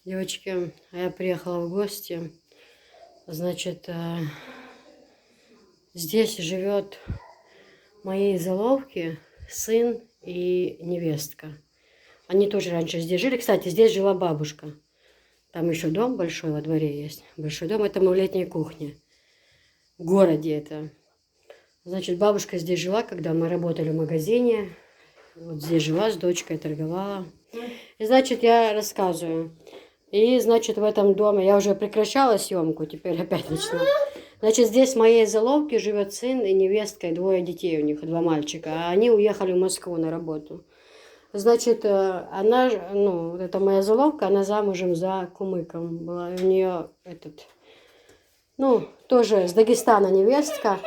Девочки, я приехала в гости. Значит, здесь живет моей заловки сын и невестка. Они тоже раньше здесь жили. Кстати, здесь жила бабушка. Там еще дом большой во дворе есть. Большой дом. Это мы в летней кухне. В городе это. Значит, бабушка здесь жила, когда мы работали в магазине. Вот здесь жила с дочкой, торговала. И, значит, я рассказываю. И, значит, в этом доме я уже прекращала съемку, теперь опять начну. Значит, здесь в моей заловке живет сын и невестка, и двое детей у них, 2 мальчика. А они уехали в Москву на работу. Значит, она, ну, это моя заловка, она замужем за кумыком была. И у нее тоже с Дагестана невестка.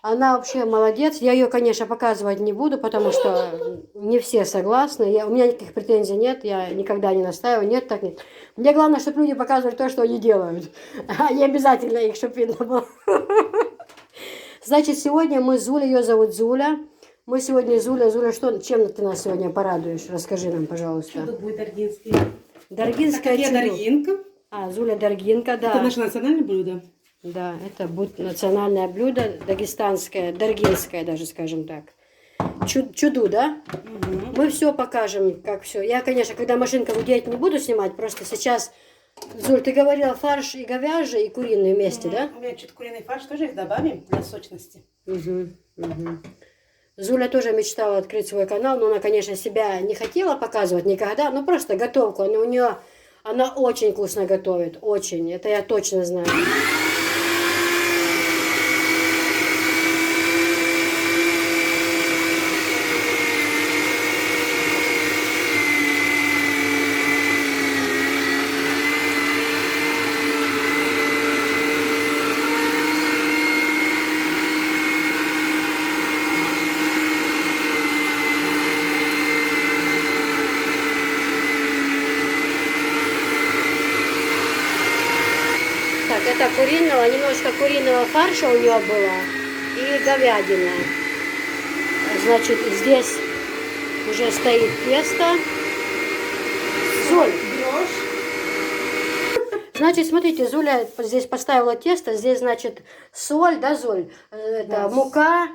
Она вообще молодец. Я ее, конечно, показывать не буду, потому что не все согласны. У меня никаких претензий нет, я никогда не настаиваю. Нет, так нет. Мне главное, чтобы люди показывали то, что они делают. А не обязательно их, чтобы видно было. Значит, сегодня мы с Зулей, ее зовут Зуля. Мы сегодня Зуля, чем ты нас сегодня порадуешь? Расскажи нам, пожалуйста. Что тут будет даргинский? Даргинская чудо. Даргинка. Зуля Даргинка, да. Это наше национальное блюдо? Да, это будет национальное блюдо, дагестанское, даргинское даже, скажем так. Чуду, да? Угу. Мы все покажем, как все. Я, конечно, когда машинка гудеть, не буду снимать, просто сейчас... Зуль, ты говорила фарш и говяжий, и куриный вместе, да? У меня чуть куриный фарш тоже их добавим для сочности. Зуля тоже мечтала открыть свой канал, но она, конечно, себя не хотела показывать никогда, но просто готовку. Она очень вкусно готовит, очень, это я точно знаю. Это немножко куриного фарша у нее было и говядина. Значит, здесь уже стоит тесто. Соль. Значит, смотрите, Зуля здесь поставила тесто, здесь, значит, соль, да, Зуль? Это мука,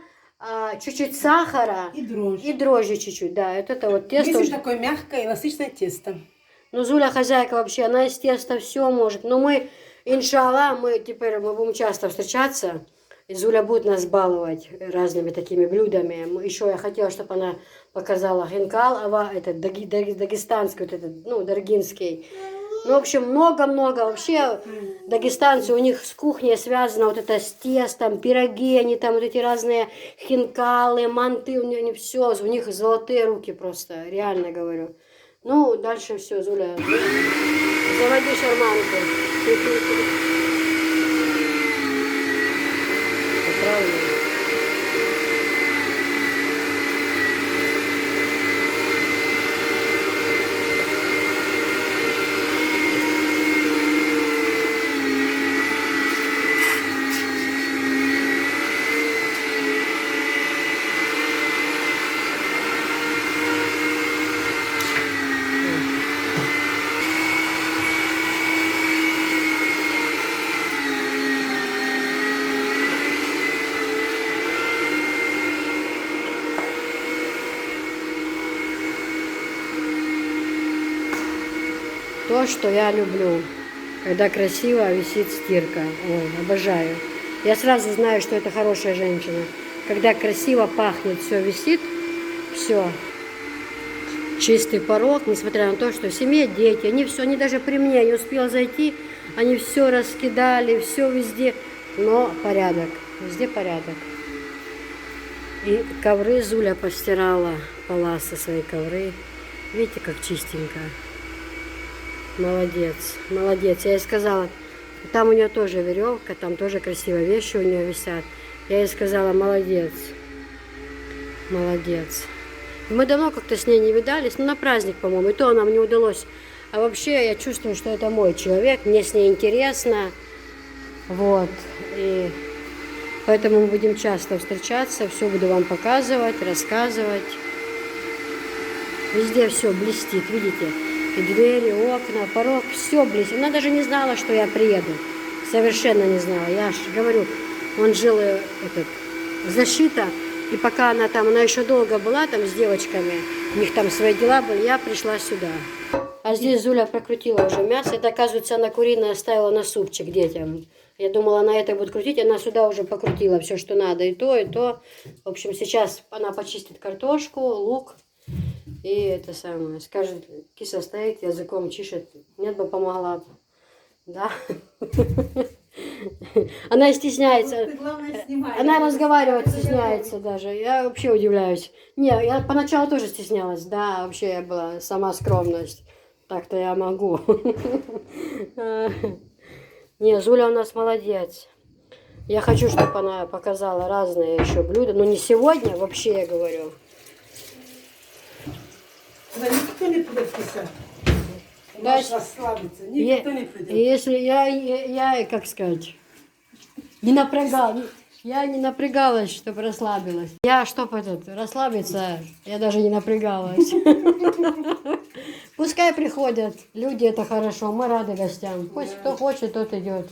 чуть-чуть сахара. И дрожжи чуть-чуть, да. Это вот тесто. Здесь такое мягкое и насыщенное тесто. Ну, Зуля хозяйка вообще, она из теста все может. Но мы... Иншаллах, мы будем часто встречаться, и Зуля будет нас баловать разными такими блюдами. Еще я хотела, чтобы она показала хинкал, дагестанский, даргинский. Ну, в общем, много-много. Вообще, дагестанцы, у них с кухней связано вот это с тестом, пироги, они там вот эти разные хинкалы, манты, у них золотые руки просто, реально говорю. Ну, дальше все, Зуля, заводи шарманку. Правильно. То, что я люблю, когда красиво висит стирка. Ой, обожаю. Я сразу знаю, что это хорошая женщина. Когда красиво пахнет, все висит, все. Чистый порог, несмотря на то, что в семье дети, они даже при мне не успела зайти, они все раскидали, все везде. Но порядок, везде порядок. И ковры Зуля постирала, поласа свои ковры. Видите, как чистенько. Молодец, молодец. Я ей сказала, там у нее тоже веревка, там тоже красивые вещи у нее висят. Я ей сказала, молодец, молодец. Мы давно как-то с ней не видались, на праздник, по-моему, и то нам не удалось. А вообще я чувствую, что это мой человек, мне с ней интересно. Вот, и поэтому мы будем часто встречаться, все буду вам показывать, рассказывать. Везде все блестит, видите? И двери, окна, порог, все близко. Она даже не знала, что я приеду. Совершенно не знала. Я же говорю, он жил, защита. И пока она еще долго была там с девочками, у них там свои дела были, я пришла сюда. А здесь Зуля прокрутила уже мясо. Это, оказывается, она куриное оставила на супчик детям. Я думала, она это будет крутить, она сюда уже покрутила все, что надо. И то, и то. В общем, сейчас она почистит картошку, лук. И это самое. Скажет, киса стоит, языком чешет. Нет бы помогла. Да. Она стесняется. Она разговаривать стесняется даже. Я вообще удивляюсь. Не, я поначалу тоже стеснялась. Да, вообще я была сама скромность. Так-то я могу. Не, Зуля у нас молодец. Я хочу, чтобы она показала разные еще блюда. Но не сегодня, вообще я говорю. Да никто не придет писать. Можешь расслабиться. Никто не придет. Если я, как сказать, не напрягалась. Я не напрягалась, чтобы расслабилась. Я, чтобы расслабиться, я даже не напрягалась. Пускай приходят. Люди, это хорошо. Мы рады гостям. Пусть кто хочет, тот идет.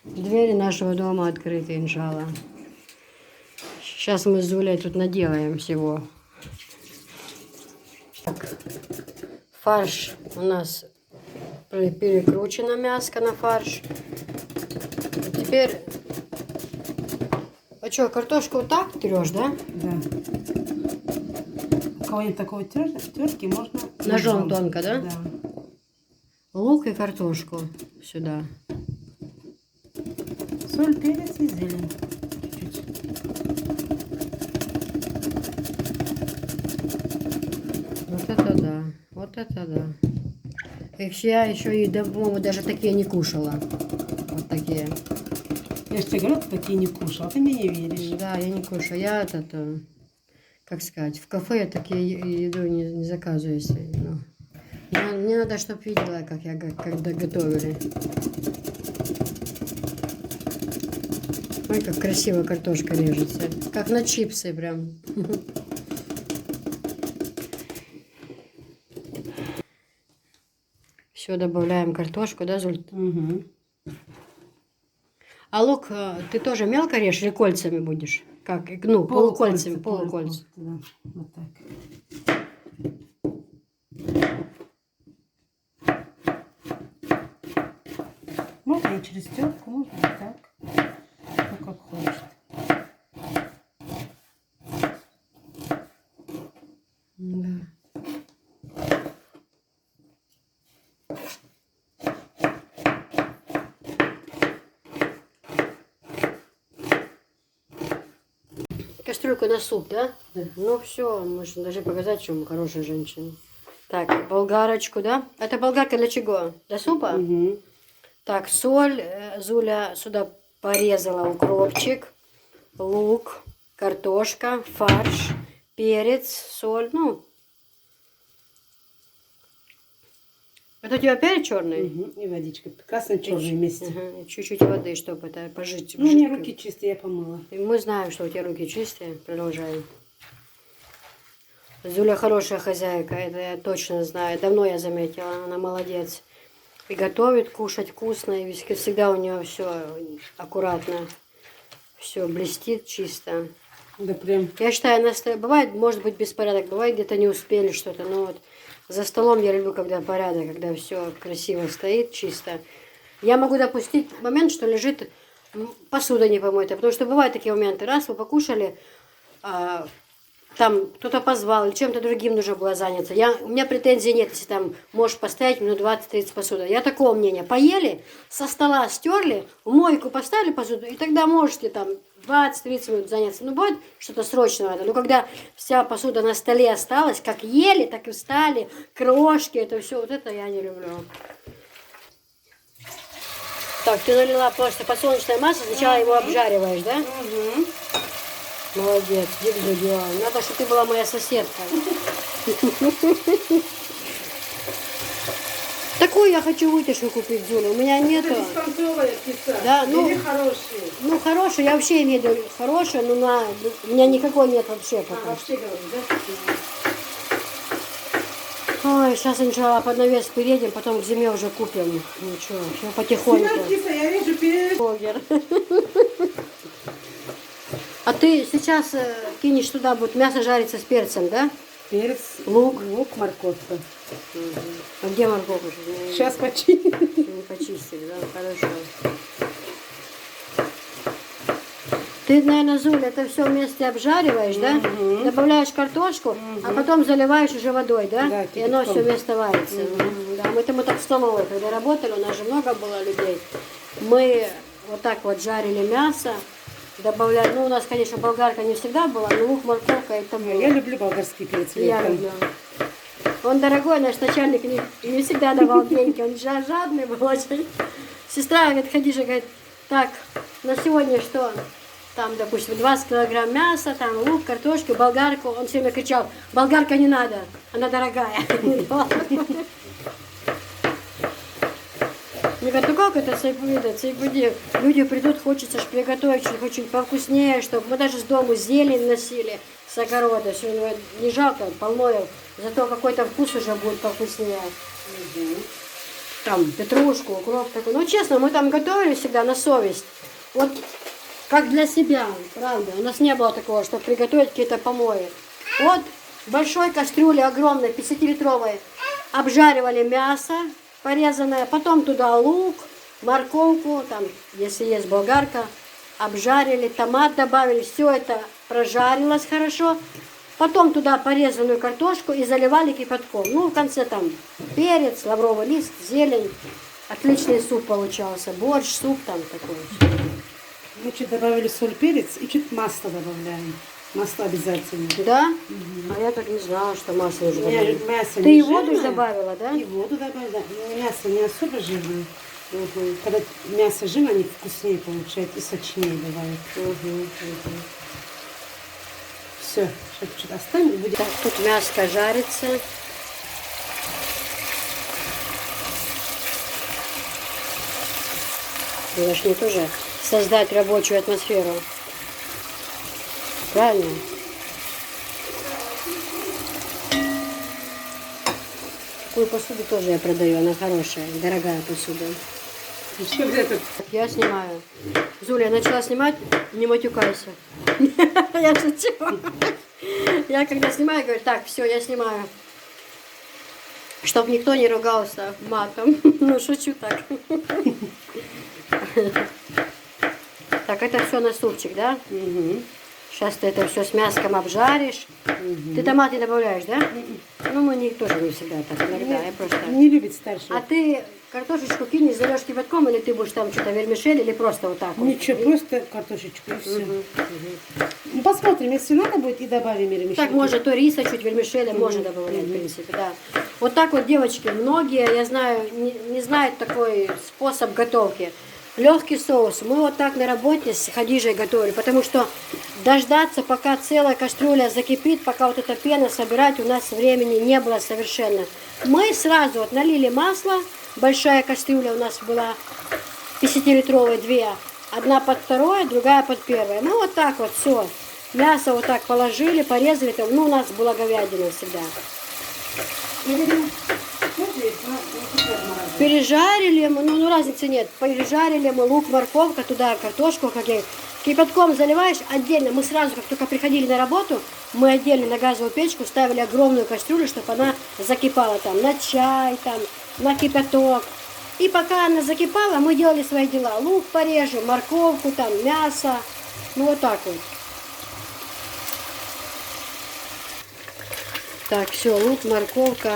Двери нашего дома открыты, иншалла. Сейчас мы с Зулей тут наделаем всего. Так. Фарш у нас перекручено, мяско на фарш. Теперь... А что, картошку вот так трешь, да? Да. У кого нет такой терки, можно Ножом тонко, да? Да. Лук и картошку сюда. Соль, перец и зелень. Чуть-чуть. Вот это да. Вот это да. Их я еще и, по-моему, даже такие не кушала. Вот такие. Я же тебе говорю, ты такие не кушал, а ты мне не веришь. Да, я не кушаю. Я как сказать, в кафе я такие еду не заказываю. Если, ну. Мне надо, чтобы видела, как я когда готовили. Ой, как красиво картошка режется. Как на чипсы прям. Все, добавляем картошку, да, Зуль? Угу. А лук ты тоже мелко режешь или кольцами будешь? Как? Ну, полукольцами. Полукольцами. Да. Вот так. Можно и через терку, можно и так. Ну, как хочет. Да. Кастрюльку на суп, да? Да. Ну все, можно даже показать, что мы хорошая женщина. Так, болгарочку, да? Это болгарка для чего? Для супа? Угу. Так, соль. Зуля сюда порезала укропчик, лук, картошка, фарш, перец, соль. Ну, это у тебя перец черный? Угу. И водичка. Красно-черный вместе. Ага, чуть-чуть воды, чтобы это пожить. Ну, у меня руки чистые, я помыла. И мы знаем, что у тебя руки чистые. Продолжаем. Зуля хорошая хозяйка, это я точно знаю. Давно я заметила, она молодец. И готовит, кушать вкусно, и всегда у нее все аккуратно. Все блестит чисто. Да прям. Я считаю, бывает, может быть, беспорядок, бывает, где-то не успели что-то, но вот за столом я люблю, когда порядок, когда все красиво стоит, чисто. Я могу допустить момент, что лежит посуда не помыта, потому что бывают такие моменты. Раз вы покушали, там кто-то позвал, или чем-то другим нужно было заняться. У меня претензий нет, если там можешь поставить минут 20-30 посуду. Я такого мнения. Поели, со стола стерли, в мойку поставили посуду, и тогда можете там 20-30 минут заняться. Ну, будет что-то срочное надо. Но когда вся посуда на столе осталась, как ели, так и встали, крошки, это все, вот это я не люблю. Так, ты налила просто подсолнечное масло, сначала его обжариваешь, да? Угу. Молодец, держи дела. Надо, чтобы ты была моя соседка. Такую я хочу вытяжку купить, Зуля. У меня нету. Это беспонтовая пицца. Да, ну, или хорошие. Ну, хорошую, я вообще имею в виду хорошую, но у меня никакой нет вообще А, пока. вообще говорю, да? Ой, сейчас сначала под навес переедем, потом к зиме уже купим. Ничего, все потихоньку. Семен, киса, я вижу, перед... Блогер. А ты сейчас кинешь туда, будет мясо жариться с перцем, да? Перец, Лук. лук, морковка. А где морковка? Сейчас починим. Не почистили, да? Хорошо. Ты, наверное, Зуль, это все вместе обжариваешь, да? Добавляешь картошку, а потом заливаешь уже водой, да? Да, и оно кипятком. все вместе варится. Да, мы так в столовой, когда работали, у нас же много было людей. Мы вот так вот жарили мясо, добавляли, ну у нас, конечно, болгарка не всегда была, но лук, морковка это было. Я люблю болгарский перец. Я летом. люблю. Он дорогой, наш начальник не всегда давал деньги, он жадный был очень. Сестра, говорит, Хадижа, говорит, так, на сегодня что? Там, допустим, 20 килограмм мяса, там лук, картошку, болгарку. Он все время кричал, болгарка не надо, она дорогая. Мне говорят, ну как это цейбуди? Люди придут, хочется ж приготовить что-нибудь повкуснее, чтобы мы даже с дому зелень носили с огорода. Все, не жалко, полно, зато какой-то вкус уже будет повкуснее. Там петрушку, укроп такой. Ну честно, мы там готовили всегда на совесть. Вот как для себя, правда. У нас не было такого, чтобы приготовить какие-то помои. Вот в большой кастрюле огромной, 50-литровой, обжаривали мясо порезанное, потом туда лук, морковку, там, если есть болгарка, обжарили, томат добавили, все это прожарилось хорошо. Потом туда порезанную картошку и заливали кипятком. Ну, в конце там перец, лавровый лист, зелень. Отличный суп получался. Борщ, суп там такой. Мы чуть добавили соль, перец и чуть масло добавляем. Масло обязательно. Да? А я так не знала, что масло уже Я добавили. мясо Ты не и воду жирное, добавила, да? И воду добавила. Да. Но мясо не особо жирное. Когда мясо жирное, они вкуснее получают и сочнее бывает. Все, сейчас чуть оставим. И будет... Так, тут мяско жарится. Мы должны тоже создать рабочую атмосферу. Правильно? Такую посуду тоже я продаю, она хорошая, дорогая посуда. Что это? Я снимаю. Зуля, я начала снимать, не матюкайся. Я шучу. Я когда снимаю, говорю, так, все, я снимаю. Чтоб никто не ругался матом. Ну, шучу так. Так, это все на супчик, да? Сейчас ты это все с мяском обжаришь. Ты томаты добавляешь, да? Ну, мы не, тоже не всегда так, иногда. Я просто... Не любит старший. А ты картошечку кинешь, зальешь кипятком, или ты будешь там что-то вермишель, или просто вот так вот? Ничего, просто картошечку и все. Ну, посмотрим, если надо будет, и добавим вермишель. Так можно то риса, чуть вермишеля, можно добавлять, в принципе, да. Вот так вот, девочки, многие, я знаю, не знают такой способ готовки. Легкий соус. Мы вот так на работе с Хадижей готовили, потому что дождаться, пока целая кастрюля закипит, пока вот эта пена собирать, у нас времени не было совершенно. Мы сразу вот налили масло, большая кастрюля у нас была, 50-литровая, две. Одна под второе, другая под первое. Мы вот так вот все. Мясо вот так положили, порезали. Там, ну, у нас была говядина всегда. Пережарили мы, ну разницы нет. Пережарили мы лук, морковка, туда картошку, как я. Кипятком заливаешь отдельно. Мы сразу, как только приходили на работу, мы отдельно на газовую печку ставили огромную кастрюлю, чтобы она закипала там на чай, там, на кипяток. И пока она закипала, мы делали свои дела. Лук порежем, морковку, там, мясо. Ну вот так вот. Так, все, лук, морковка,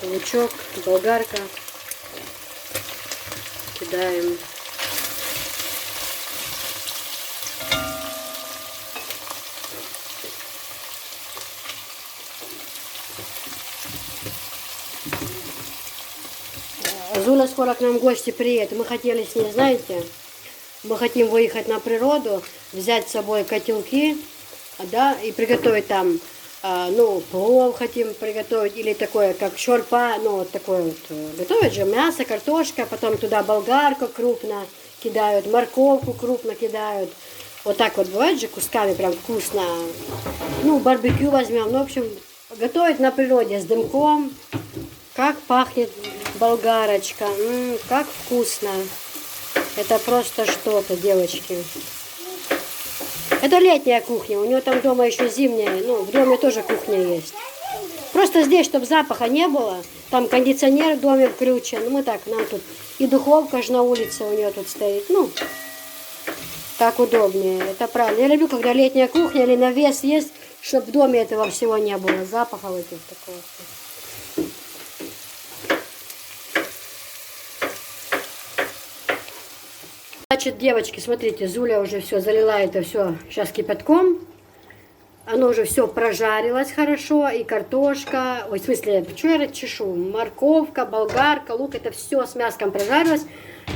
лучок, болгарка. Кидаем. Зуля скоро к нам в гости приедет. Мы хотели с ней, знаете, мы хотим выехать на природу, взять с собой котелки, да, и приготовить там, ну, плов хотим приготовить, или такое, как шорпа, ну, вот такое вот. Готовят же мясо, картошка, потом туда болгарку крупно кидают, морковку крупно кидают. Вот так вот бывает же кусками, прям вкусно. Ну, барбекю возьмем, ну, в общем, готовить на природе с дымком. Как пахнет болгарочка. Как вкусно. Это просто что-то, девочки. Это летняя кухня. У него там дома еще зимняя. Ну, в доме тоже кухня есть. Просто здесь, чтобы запаха не было. Там кондиционер в доме включен. Ну, мы так, нам тут и духовка же на улице у нее тут стоит. Ну, так удобнее. Это правильно. Я люблю, когда летняя кухня или навес есть, чтобы в доме этого всего не было. Запаха этих такого. Значит, девочки, смотрите, Зуля уже все залила это все сейчас кипятком. Оно уже все прожарилось хорошо, и картошка, ой, в смысле, что я чешу, морковка, болгарка, лук, это все с мяском прожарилось.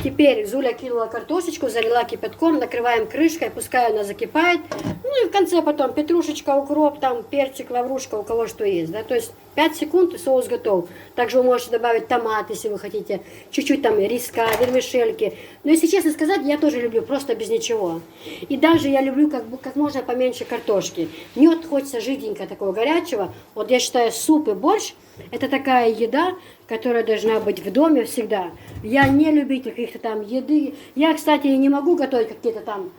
Теперь Зуля кинула картошечку, залила кипятком, накрываем крышкой, пускай она закипает. Ну и в конце потом петрушечка, укроп, там перчик, лаврушка, у кого что есть, да, то есть 5 секунд и соус готов. Также вы можете добавить томат, если вы хотите, чуть-чуть там риска, вермишельки. Но если честно сказать, я тоже люблю просто без ничего. И даже я люблю как можно поменьше картошки. Мне вот хочется жиденько такого горячего. Вот я считаю, суп и борщ — это такая еда, которая должна быть в доме всегда. Я не любитель каких-то там еды. Я, кстати, не могу готовить какие-то там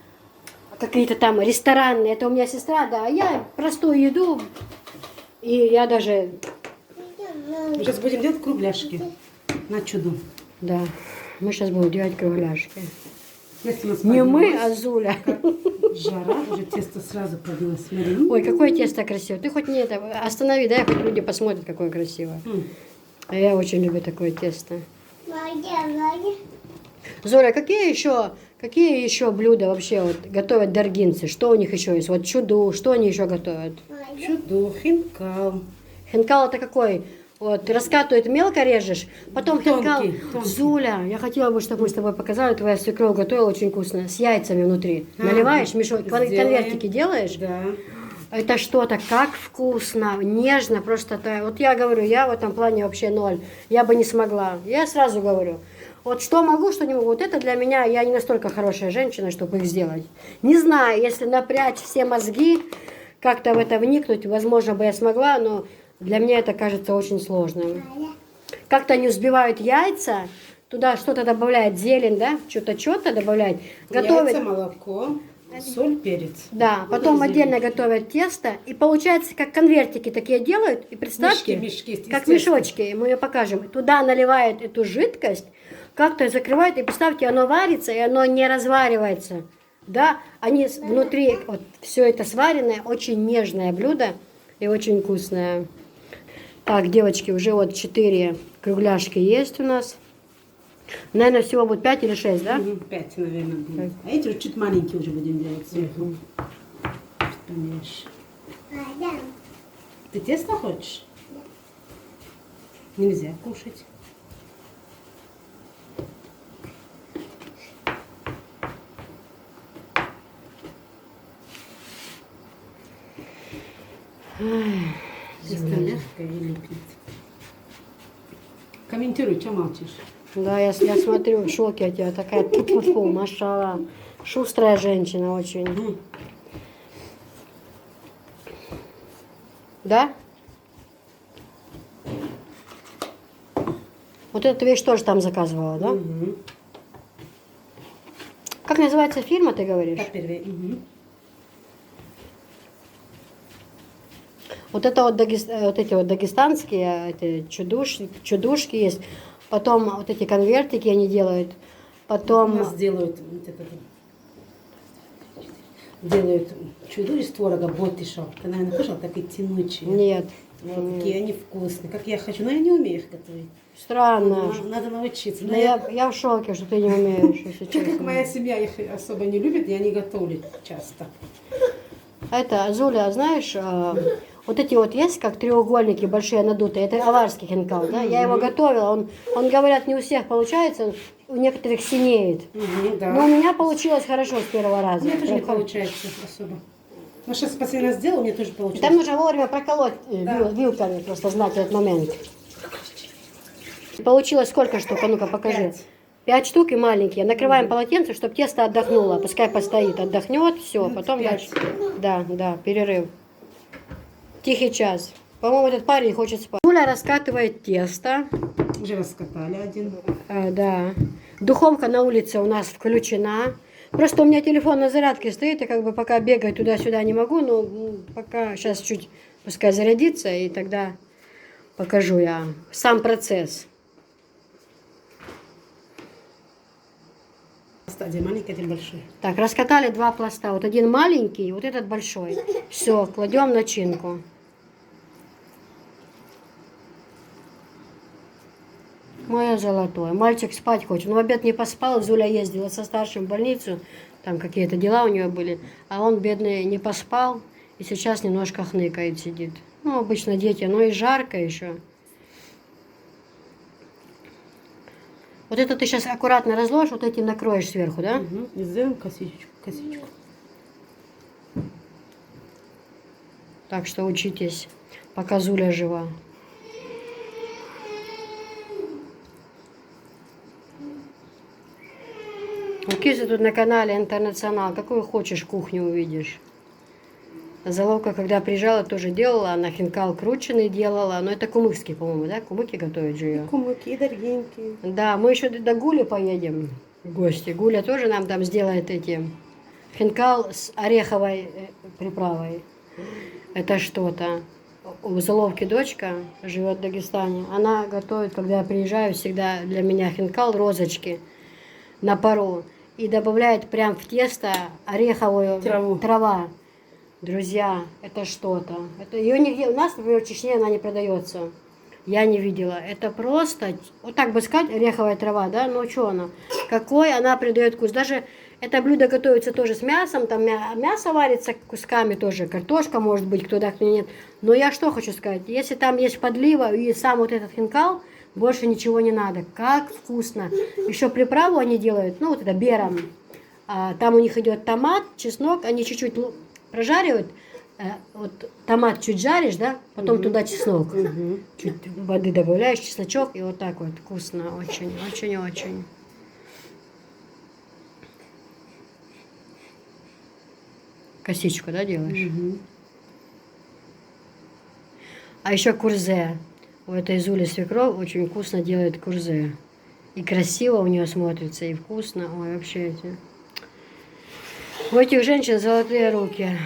ресторанные. Это у меня сестра, да. Я простую еду. И я даже... Мы сейчас будем делать кругляшки на чуду. Да, мы сейчас будем делать кругляшки. Если у нас Не мы, поднялась а Зуля. жара, уже тесто сразу поднялось. Смотри. Ой, какое тесто красивое. Ты хоть не это, останови, дай хоть люди посмотрят, какое красивое. А я очень люблю такое тесто. Золя, какие еще блюда вообще вот готовят даргинцы? Что у них еще есть? Вот чуду, что они еще готовят? Чуду, хинкал. Хинкал это какой? Вот, раскатывает, мелко режешь, потом хинкал. Тонкий. Зуля, я хотела бы, чтобы мы с тобой показали, твоя свекровь готовила очень вкусно, с яйцами внутри. Наливаешь, мешок, конвертики делаешь. Да. Это что-то, как вкусно, нежно, просто. Вот я говорю, я в этом плане вообще ноль. Я бы не смогла. Я сразу говорю. Вот что могу, что не могу. Вот это для меня, я не настолько хорошая женщина, чтобы их сделать. Не знаю, если напрячь все мозги, как-то в это вникнуть, возможно бы я смогла, но для меня это кажется очень сложным. Как-то они взбивают яйца, туда что-то добавляют, зелень, да, что-то добавляют. Готовят. Яйца, молоко, соль, перец. Да, потом отдельно готовят тесто, и получается, как конвертики такие делают, и представьте, Мешки, как мешочки, мы ее покажем. Туда наливают эту жидкость, как-то закрывают, и представьте, оно варится, и оно не разваривается. Да, они внутри, вот все это сваренное, очень нежное блюдо и очень вкусное. Так, девочки, уже вот 4 кругляшки есть у нас. Наверное, всего будет 5 или 6, да? 5, наверное, будет. А эти чуть маленькие уже будем делать сверху. Чуть поменьше. Ты тесто хочешь? Нельзя кушать. Тесто мягкое и липнет. Комментируй, что молчишь? Да, я смотрю, в шоке от тебя. Такая тьфу-тьфу, машалла. Шустрая женщина очень. Да? Вот эту вещь тоже там заказывала, да? Угу. Как называется фирма, ты говоришь? Так, первый. Угу. Вот это вот, вот эти вот дагестанские эти чудушки есть. Потом вот эти конвертики они делают. Потом... У нас делают чуду из творога, ботишо. Ты, наверное, кушал такие тянучие? Нет. Вот такие они вкусные, как я хочу, но я не умею их готовить. Странно. Надо научиться. Но я в шоке, что ты не умеешь, если Так как честно. моя семья их особо не любит, я не готовлю часто. Это, Зуля, знаешь, вот эти вот есть, как треугольники большие надутые, это аварский хинкал, да? Я его готовила, он, говорят, не у всех получается, у некоторых синеет. Да. Но у меня получилось хорошо с первого раза. У меня тоже не получается особо. Но сейчас последний раз сделала, у меня тоже получилось. Там нужно вовремя проколоть Да. вилками, просто знать этот момент. Получилось сколько штук? А ну-ка, покажи. 5 штук и маленькие. Накрываем полотенце, чтобы тесто отдохнуло. Пускай постоит, отдохнет, все. Потом 5. дальше. Да, перерыв. Тихий час. По-моему, этот парень хочет спать. Юля раскатывает тесто. Уже раскатали один. Да. Духовка на улице у нас включена. Просто у меня телефон на зарядке стоит, и как бы пока бегать туда-сюда не могу, но пока сейчас чуть пускай зарядится, и тогда покажу я сам процесс. Один маленький, один большой. Так, раскатали два пласта. Вот один маленький, вот этот большой. Все, кладем начинку. Мое золотое. Мальчик спать хочет. Он в обед не поспал. Зуля ездила со старшим в больницу. Там какие-то дела у него были. А он, бедный, не поспал. И сейчас немножко хныкает, сидит. Ну, обычно дети. Но и жарко еще. Вот это ты сейчас аккуратно разложишь, вот этим накроешь сверху, да? Угу. И сделаем косичку. Так что учитесь, пока Зуля жива. У Кизы тут на канале Интернационал. Какую хочешь кухню увидишь. Заловка, когда приезжала, тоже делала. Она хинкал крученый делала. Но это кумыкский, по-моему, да? Кумыки готовят же ее. Кумыки, дорогенькие. Да, мы еще до Гули поедем в гости. Гуля тоже нам там сделает эти хинкал с ореховой приправой. Это что-то. У Заловки дочка живет в Дагестане. Она готовит, когда я приезжаю, всегда для меня хинкал, розочки на пару. И добавляет прям в тесто ореховую трава. Друзья, это что-то. Это ее нигде, у нас, например, в Чечне она не продается. Я не видела. Это просто, вот так бы сказать, ореховая трава, да? Ну что она? Какой она придает вкус. Даже это блюдо готовится тоже с мясом, там мясо варится кусками тоже, картошка может быть, кто-то нет. Но я что хочу сказать, если там есть подлива и сам вот этот хинкал, больше ничего не надо. Как вкусно. Еще приправу они делают, ну вот это берам. Там у них идет томат, чеснок, они чуть-чуть прожаривают. Вот томат чуть жаришь, да, потом туда чеснок. Чуть воды добавляешь, чесночок, и вот так вот вкусно, очень, очень, очень. Косичку, да, делаешь? А еще курзе. У этой Зули свекровь очень вкусно делает курзе. И красиво у нее смотрится, и вкусно. Ой, вообще эти. У этих женщин золотые руки.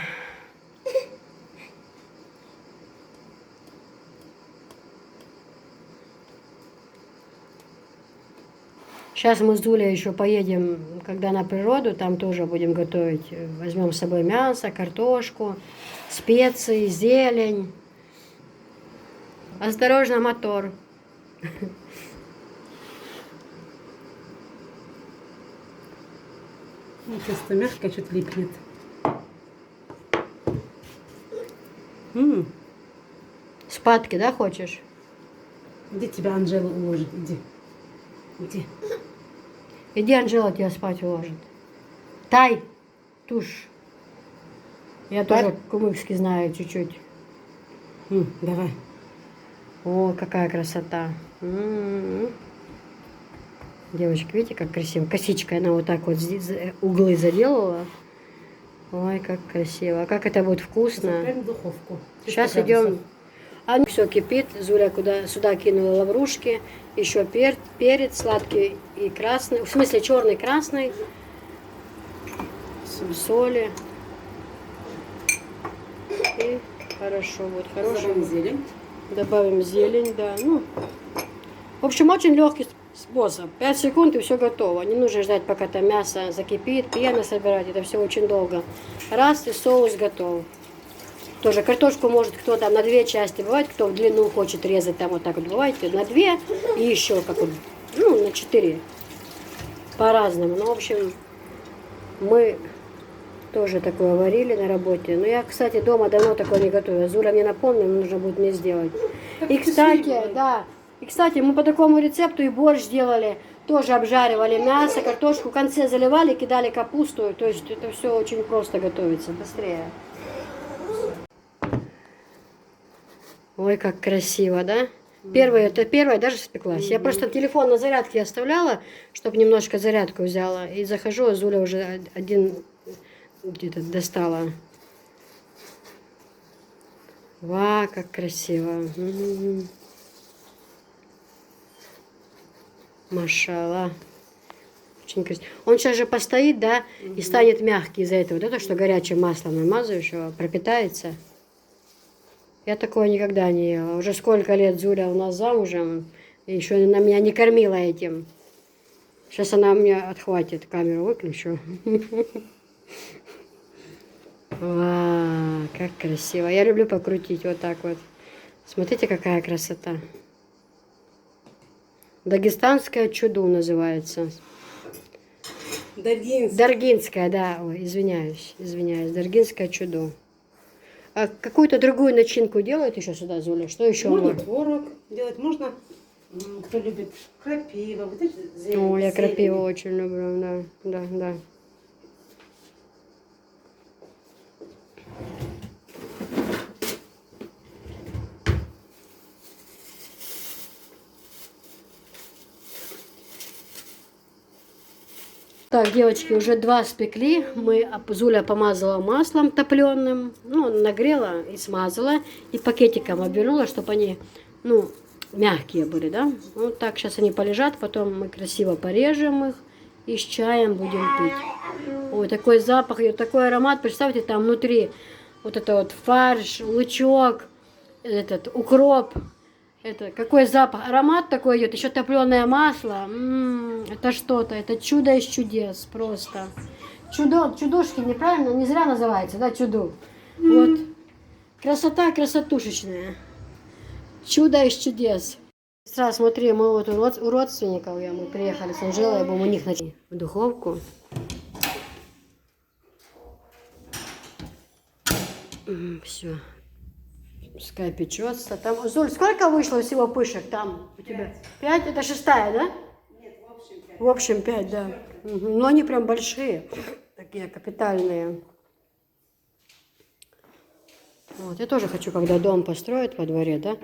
Сейчас мы с Зулей еще поедем, когда на природу, там тоже будем готовить. Возьмем с собой мясо, картошку, специи, зелень. Осторожно, мотор. Тесто мягкое, что-то липнет. Спадки, да, хочешь? Где тебя Анжела уложит? Иди. Иди. Иди, Анжела тебя спать уложит. Тай, тушь. Я тоже кумыкский знаю чуть-чуть. Давай. О, какая красота. Девочки, видите, как красиво. Косичкой она вот так вот углы заделала. Ой, как красиво. А как это будет вкусно. Запрям в духовку. Сейчас идем. А все кипит. Зуля сюда кинула лаврушки. Еще перец сладкий и красный. В смысле черный, красный. Соли. И хорошо, вот хорошо. Добавим зелень. Добавим зелень, да. Ну, в общем, очень легкий способ. 5 секунд и все готово. Не нужно ждать, пока там мясо закипит, пена собирать. Это все очень долго. Раз, и соус готов. Тоже картошку может кто там на 2 части. Бывает, кто в длину хочет резать, там вот так вот. Бывает на 2 и еще как вот, ну, на 4. По-разному. Ну, в общем, мы тоже такое варили на работе. Но я, кстати, дома давно такое не готовила. Зуля мне напомнила, нужно будет мне сделать. И, кстати, да. И, кстати, мы по такому рецепту и борщ делали. Тоже обжаривали мясо, картошку, в конце заливали, кидали капусту. То есть это все очень просто готовится, быстрее. Ой, как красиво, да? Первая даже спеклась. Я просто телефон на зарядке оставляла, чтобы немножко зарядку взяла. И захожу, а Зуля уже один где-то достала Ва, как красиво. Машалла. Очень красиво. Он сейчас же постоит, да, и станет мягкий из-за этого. Вот это, что горячим маслом намазываешь его, пропитается. Я такого никогда не ела. Уже сколько лет Зуля у нас замужем, и еще она меня не кормила этим. Сейчас она мне отхватит. Камеру выключу. Вау, как красиво. Я люблю покрутить вот так вот. Смотрите, какая красота. Дагестанское чудо называется. Даргинское, да. Ой, извиняюсь. Даргинское чудо. А какую-то другую начинку делают еще сюда, Зуля? Что еще? Можно творог делать, можно, кто любит, крапива. Вот это О, я крапиву очень люблю, да. Так, девочки, уже 2 спекли. Зуля помазала маслом топленым. Ну, нагрела и смазала. И пакетиком обернула, чтобы они, ну, мягкие были, да. Вот так сейчас они полежат. Потом мы красиво порежем их и с чаем будем пить. Ой, такой запах, и такой аромат. Представьте, там внутри вот это вот фарш, лучок, этот укроп. Это какой запах, аромат такой идет, еще топленое масло. Это что-то, это чудо из чудес просто. Чудушки, неправильно, не зря называется, да, чудо. Вот. Красота красотушечная. Чудо из чудес. Сразу смотри, мы вот у родственников, мы приехали с Анжелой, будем у них начали в духовку. Все. Пускай печется. Там, Зуль, сколько вышло всего пышек там у тебя? 5? Это 6-я, да? Нет, в общем 5. В общем 5, да. Угу. Но они прям большие, такие капитальные. Вот, я тоже хочу, когда дом построить во дворе, да,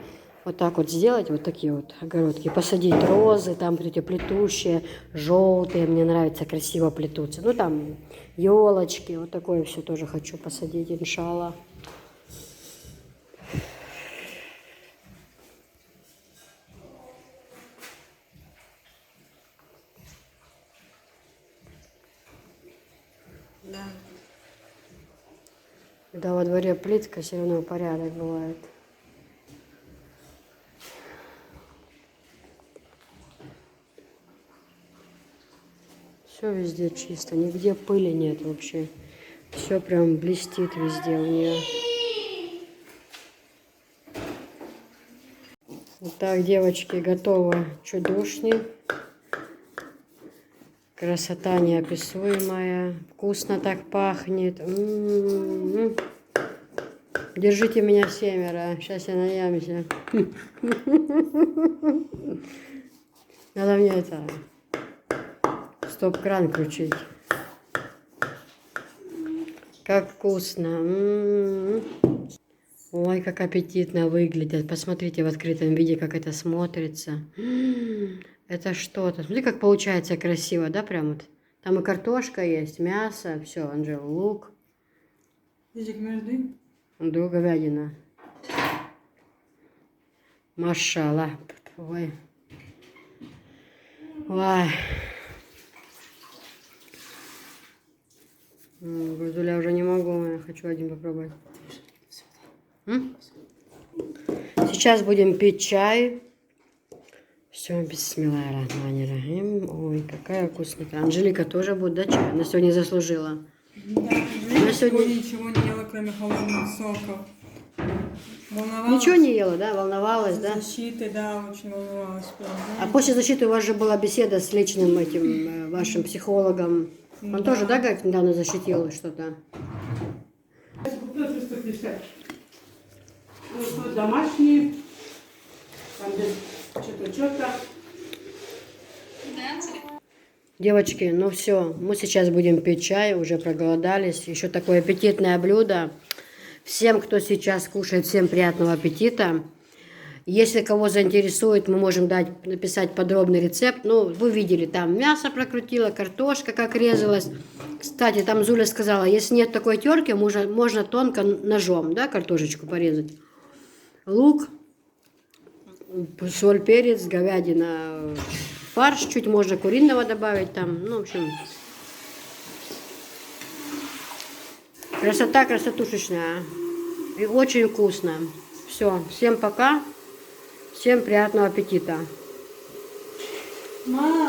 вот так вот сделать, вот такие вот огородки, посадить розы, там вот эти плетущие, желтые, мне нравится, красиво плетутся. Ну, там елочки, вот такое все тоже хочу посадить, иншалла. Да. Когда во дворе плитка, все равно порядок бывает. Все везде чисто, нигде пыли нет вообще. Все прям блестит везде у нее. Так, девочки, готово чудушни. Красота неописуемая. Вкусно так пахнет. Держите меня 7. Сейчас я наемся. Надо мне это стоп-кран включить. Как вкусно. Ой, как аппетитно выглядит. Посмотрите в открытом виде, как это смотрится. Это что-то. Смотри, как получается красиво, да, прям вот. Там и картошка есть, мясо, все, Анжела, лук. Да, говядина. Машалла. Ой. Ой. Гузуля, уже не могу, я хочу один попробовать. Сейчас будем пить чай. Все, бисмиллахир-рахманир-рахим. Ой, какая вкусная. Анжелика тоже будет, да, чай? Она сегодня заслужила. Да, Она сегодня ничего не ела, кроме холодных соков. Волновалась. ничего не ела, да? Волновалась, да? Защиты, да, очень волновалась. А после защиты у вас же была беседа с личным этим вашим психологом. Он тоже, да, говорит, недавно защитил что-то? Ну, домашние. Там что-то. Девочки, ну все, мы сейчас будем пить чай, уже проголодались. Еще такое аппетитное блюдо. Всем, кто сейчас кушает, всем приятного аппетита. Если кого заинтересует, мы можем написать подробный рецепт. Ну, вы видели, там мясо прокрутила, картошка как резалась. Кстати, там Зуля сказала, если нет такой терки, можно тонко ножом, да, картошечку порезать. лук, соль, перец, говядина, фарш, чуть можно куриного добавить там, ну, в общем, красота красотушечная и очень вкусно. Все, всем пока, всем приятного аппетита. Мам!